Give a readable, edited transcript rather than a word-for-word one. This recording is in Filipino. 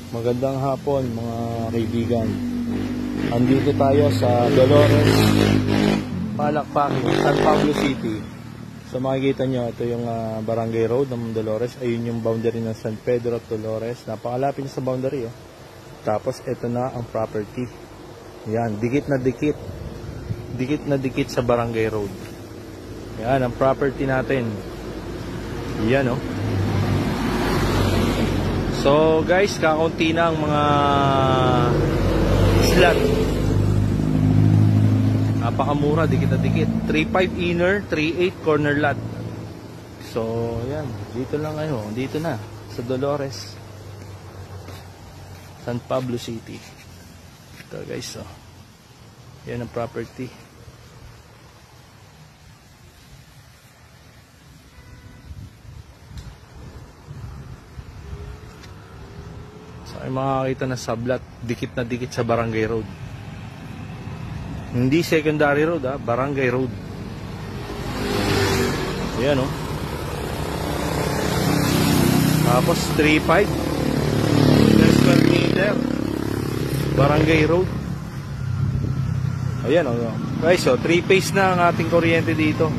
Magandang hapon mga kaibigan. Andito tayo sa Dolores, Palakpakin, San Pablo City. So makikita nyo, ito yung barangay road ng Dolores. Ayun yung boundary ng San Pedro at Dolores. Napakalapit sa boundary. Tapos ito na ang property. Yan, dikit na dikit. Dikit na dikit sa barangay road. Yan ang property natin. Yan So guys, kakaunti na ang mga slot. Napakamura, dikit na dikit. 3.5 inner, 3.8 corner lot. So yan, dito lang dito na sa Dolores, San Pablo City. Ito guys, yan ang property. So ay makakita na sublat, dikit na dikit sa barangay road. Hindi secondary road, barangay road. Ayan Tapos 3.5 per square meter, barangay road. Ayan guys, 3 phase na ang ating kuryente dito.